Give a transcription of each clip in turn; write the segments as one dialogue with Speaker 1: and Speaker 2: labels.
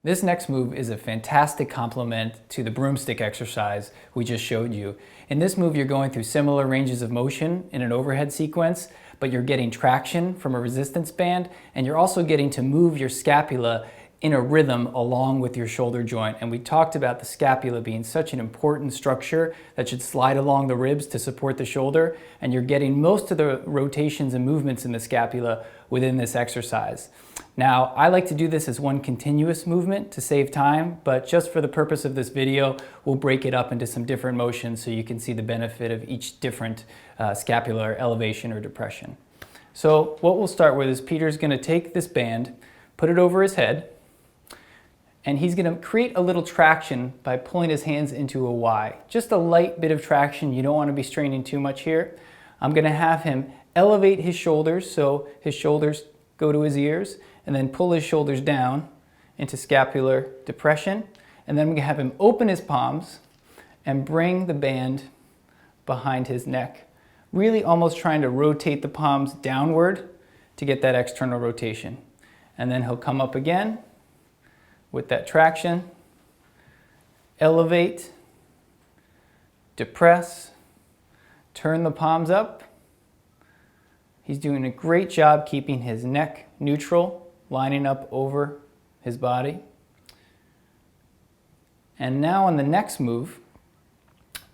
Speaker 1: This next move is a fantastic complement to the broomstick exercise we just showed you. In this move, you're going through similar ranges of motion in an overhead sequence, but you're getting traction from a resistance band, and you're also getting to move your scapula in a rhythm along with your shoulder joint. And we talked about the scapula being such an important structure that should slide along the ribs to support the shoulder, and you're getting most of the rotations and movements in the scapula within this exercise. Now, I like to do this as one continuous movement to save time, but just for the purpose of this video, we'll break it up into some different motions so you can see the benefit of each different scapular elevation or depression. So what we'll start with is Peter's going to take this band, put it over his head, and he's going to create a little traction by pulling his hands into a Y. Just a light bit of traction. You don't want to be straining too much here. I'm going to have him elevate his shoulders so his shoulders go to his ears, and then pull his shoulders down into scapular depression. And then we can have him open his palms and bring the band behind his neck, really almost trying to rotate the palms downward to get that external rotation. And then he'll come up again with that traction, elevate, depress, turn the palms up. He's doing a great job keeping his neck neutral, lining up over his body. And now on the next move,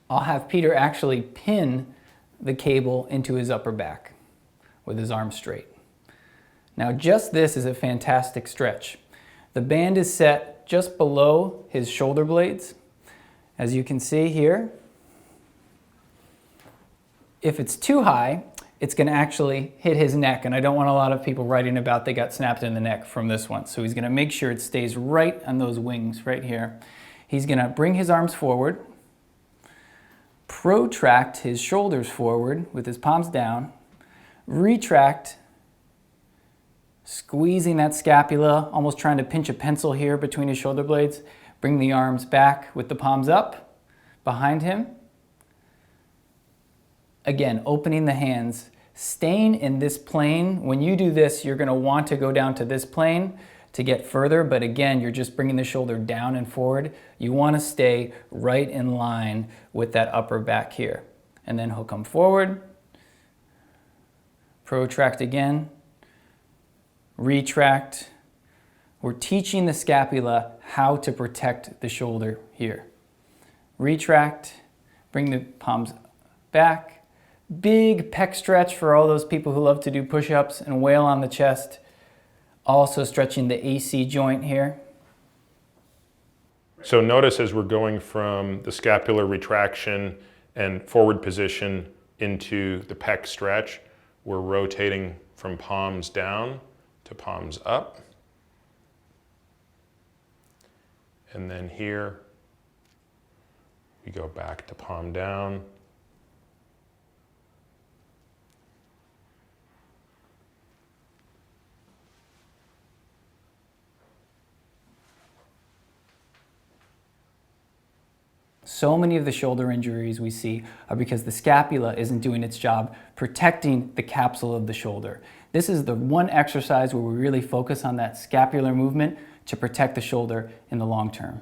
Speaker 1: I'll have Peter actually pin the cable into his upper back with his arms straight. Now just this is a fantastic stretch. The band is set just below his shoulder blades. As you can see here, if it's too high, it's going to actually hit his neck, and I don't want a lot of people writing about they got snapped in the neck from this one. So he's going to make sure it stays right on those wings right here. He's going to bring his arms forward, protract his shoulders forward with his palms down, retract, squeezing that scapula, almost trying to pinch a pencil here between his shoulder blades. Bring the arms back with the palms up behind him. Again, opening the hands, staying in this plane. When you do this, you're going to want to go down to this plane to get further, but again, you're just bringing the shoulder down and forward. You want to stay right in line with that upper back here. And then he'll come forward, protract again, retract. We're teaching the scapula how to protect the shoulder here. Retract, bring the palms back. Big pec stretch for all those people who love to do push-ups and wail on the chest. Also stretching the AC joint here.
Speaker 2: So notice as we're going from the scapular retraction and forward position into the pec stretch, we're rotating from palms down to palms up. And then here, we go back to palm down.
Speaker 1: So many of the shoulder injuries we see are because the scapula isn't doing its job protecting the capsule of the shoulder. This is the one exercise where we really focus on that scapular movement to protect the shoulder in the long term.